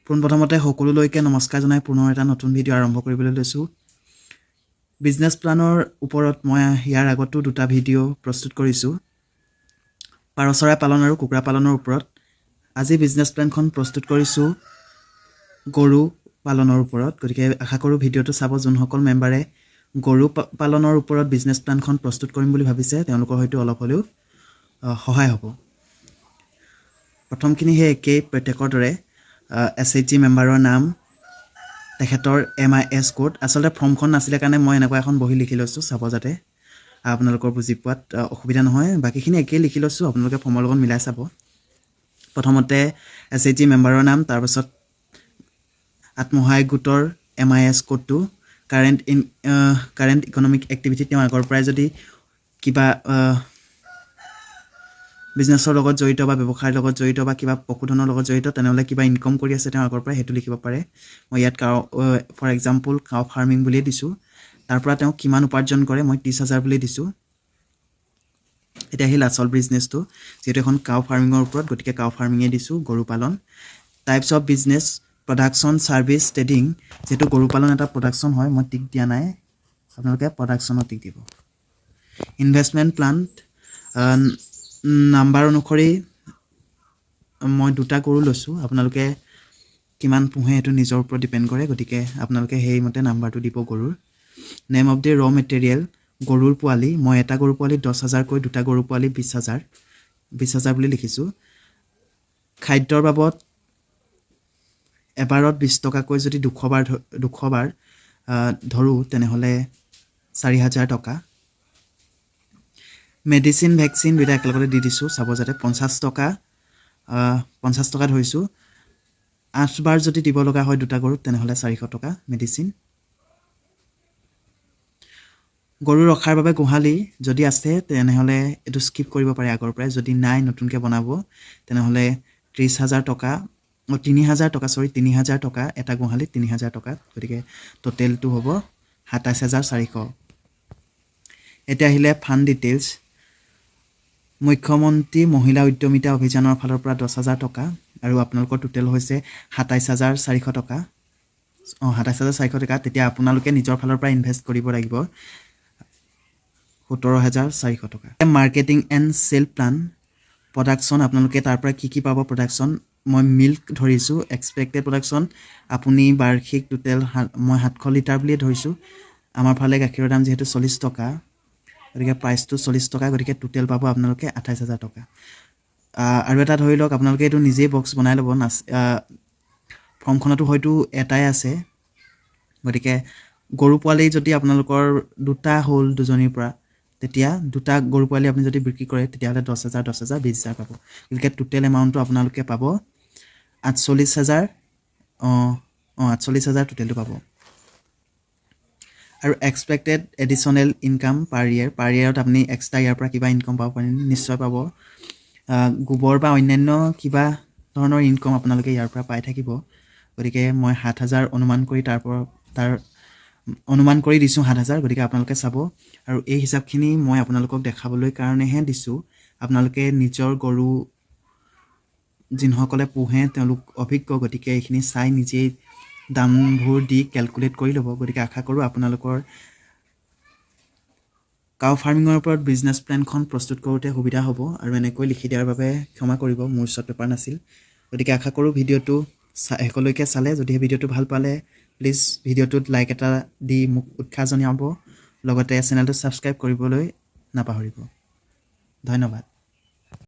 পোনপ্ৰথমতে সকলোলৈকে নমস্কাৰ জনাই পুনৰ এটা নতুন ভিডিঅ' আৰম্ভ কৰিবলৈ লৈছোঁ। বিজনেছ প্লানৰ ওপৰত মই ইয়াৰ আগতো দুটা ভিডিঅ' প্ৰস্তুত কৰিছোঁ, পাৰ চৰাই পালন আৰু কুকুৰা পালনৰ ওপৰত। আজি বিজনেছ প্লানখন প্ৰস্তুত কৰিছোঁ গৰু পালনৰ ওপৰত। গতিকে আশা কৰোঁ ভিডিঅ'টো চাব। যোনসকল মেম্বাৰে গৰু পালনৰ ওপৰত বিজনেছ প্লানখন প্ৰস্তুত কৰিম বুলি ভাবিছে তেওঁলোকৰ হয়তো অলপ হ'লেও সহায় হ'ব। প্ৰথমখিনি সেই একেই প্ৰত্যেকৰ দৰে SHG মেম্বাৰৰ নাম, তেখেতৰ MIS কোড। আচলতে ফৰ্মখন নাছিলে কাৰণে মই এনেকুৱা এখন বহি লিখি লৈছোঁ, চাব যাতে আপোনালোকৰ বুজি পোৱাত অসুবিধা নহয়। বাকীখিনি একেই লিখি লৈছোঁ, আপোনালোকে ফৰ্মৰ লগত মিলাই চাব। প্ৰথমতে SHG মেম্বাৰৰ নাম, তাৰপাছত আত্মসহায়ক গোটৰ MIS কোডটো, কাৰেণ্ট ইকনমিক এক্টিভিটি, তেওঁ আগৰ পৰাই যদি কিবা বিজনেছৰ লগত জড়িত বা ব্যৱসায়ৰ লগত জড়িত বা কিবা পশুধনৰ লগত জড়িত, তেনেহ'লে কিবা ইনকম কৰি আছে তেওঁ আগৰ পৰাই, সেইটো লিখিব পাৰে। মই ইয়াত ফৰ এক্সাম্পল কাউ ফাৰ্মিং বুলিয়ে দিছোঁ। তাৰ পৰা তেওঁ কিমান উপাৰ্জন কৰে মই 30,000 বুলি দিছোঁ। এতিয়া আহিল আচল বিজনেছটো, যিহেতু এখন কাউ ফাৰ্মিঙৰ ওপৰত, গতিকে কাউ ফাৰ্মিঙে দিছোঁ। গৰু পালন, types of business, production, service, trading. যিহেতু গৰু পালন এটা প্ৰডাকশ্যন হয়, মই টিক দিয়া নাই, আপোনালোকে প্ৰডাকশ্যনত টিক দিব। ইনভেষ্টমেণ্ট প্লান, নাম্বাৰ অনুসৰি মই দুটা গৰু লৈছোঁ। আপোনালোকে কিমান পোহে সেইটো নিজৰ ওপৰত ডিপেণ্ড কৰে, গতিকে আপোনালোকে সেইমতে নাম্বাৰটো দিব গৰুৰ। নেম অফ দি ৰ মেটেৰিয়েল, গৰুৰ পোৱালি, মই এটা গৰু পোৱালি 10,000কৈ, দুটা গৰু পোৱালি 20,000 বুলি লিখিছোঁ। খাদ্যৰ বাবদ এবাৰত 20 টকাকৈ যদি 200 বাৰ ধৰোঁ তেনেহ'লে 4,000 টকা। মেডিচিন, ভেকচিন দুইটা একেলগতে দি দিছোঁ, চাব যাতে 50 টকা ধৰিছোঁ। 8 বাৰ যদি দিব লগা হয় দুটা গৰুত তেনেহ'লে 400 টকা মেডিচিন। গৰু ৰখাৰ বাবে গোহালি যদি আছে তেনেহ'লে এইটো স্কিপ কৰিব পাৰে আগৰ পৰাই, যদি নাই নতুনকৈ বনাব তেনেহ'লে 30,000 টকা, 3,000 টকা এটা গোহালিত, 3,000 টকা, গতিকে টোটেলটো হ'ব 27,400। এতিয়া আহিলে ফাণ্ড ডিটেইলছ। মুখ্যমন্ত্ৰী মহিলা উদ্যমিতা অভিযানৰ ফালৰ পৰা 10,000 টকা আৰু আপোনালোকৰ টোটেল হৈছে 27,400 টকা। 27,400 টকা। তেতিয়া আপোনালোকে নিজৰ ফালৰ পৰা ইনভেষ্ট কৰিব লাগিব 17,400 টকা। Marketing and sale plan, production, আপোনালোকে তাৰ পৰা কি পাব প্ৰডাকশ্যন। মই মিল্ক ধৰিছোঁ, এক্সপেক্টেড প্ৰডাকশ্যন আপুনি বাৰ্ষিক টোটেল মই 700 লিটাৰ বুলিয়ে ধৰিছোঁ। আমাৰ ফালে গাখীৰৰ দাম যিহেতু 40 টকা, গতিকে প্ৰাইচটো 40 টকা, গতিকে টোটেল পাব আপোনালোকে 28,000 টকা। আৰু এটা ধৰি লওক, আপোনালোকে এইটো নিজেই বক্স বনাই ল'ব, ফৰ্মখনতো হয়তো এটাই আছে, গতিকে গৰু পোৱালি যদি আপোনালোকৰ দুটা হ'ল দুজনীৰ পৰা, তেতিয়া দুটা গৰু পোৱালি আপুনি যদি বিক্ৰী কৰে তেতিয়াহ'লে 10,000 20,000 পাব। গতিকে টোটেল এমাউণ্টটো আপোনালোকে পাব 48,000। 48,000 টোটেলটো পাব। আৰু এক্সপেক্টেড এডিশ্যনেল ইনকাম পাৰ ইয়েৰত আপুনি এক্সট্ৰা ইয়াৰ পৰা কিবা ইনকাম পাব পাৰিম, নিশ্চয় পাব। গোবৰ বা অন্যান্য কিবা ধৰণৰ ইনকাম আপোনালোকে ইয়াৰ পৰা পাই থাকিব। গতিকে মই 7,000 অনুমান কৰি দিছোঁ 7,000, গতিকে আপোনালোকে চাব। আৰু এই হিচাপখিনি মই আপোনালোকক দেখাবলৈ কাৰণেহে দিছোঁ। আপোনালোকে নিজৰ গৰু যিসকলে পোহে তেওঁলোক অভিজ্ঞ, গতিকে এইখিনি চাই নিজেই দামবোৰ দি কেলকুলেট কৰি ল'ব। গতিকে আশা কৰোঁ আপোনালোকৰ কাউ ফাৰ্মিঙৰ ওপৰত বিজনেছ প্লেনখন প্ৰস্তুত কৰোঁতে সুবিধা হ'ব। আৰু এনেকৈ লিখি দিয়াৰ বাবে ক্ষমা কৰিব, মোৰ ওচৰত পেপাৰ নাছিল। গতিকে আশা কৰোঁ ভিডিঅ'টো শেষলৈকে চালে। যদিহে ভিডিঅ'টো ভাল পালে প্লিজ ভিডিঅ'টোত লাইক এটা দি মোক উৎসাহ জনাব, লগতে চেনেলটো ছাবস্ক্ৰাইব কৰিবলৈ নাপাহৰিব। ধন্যবাদ।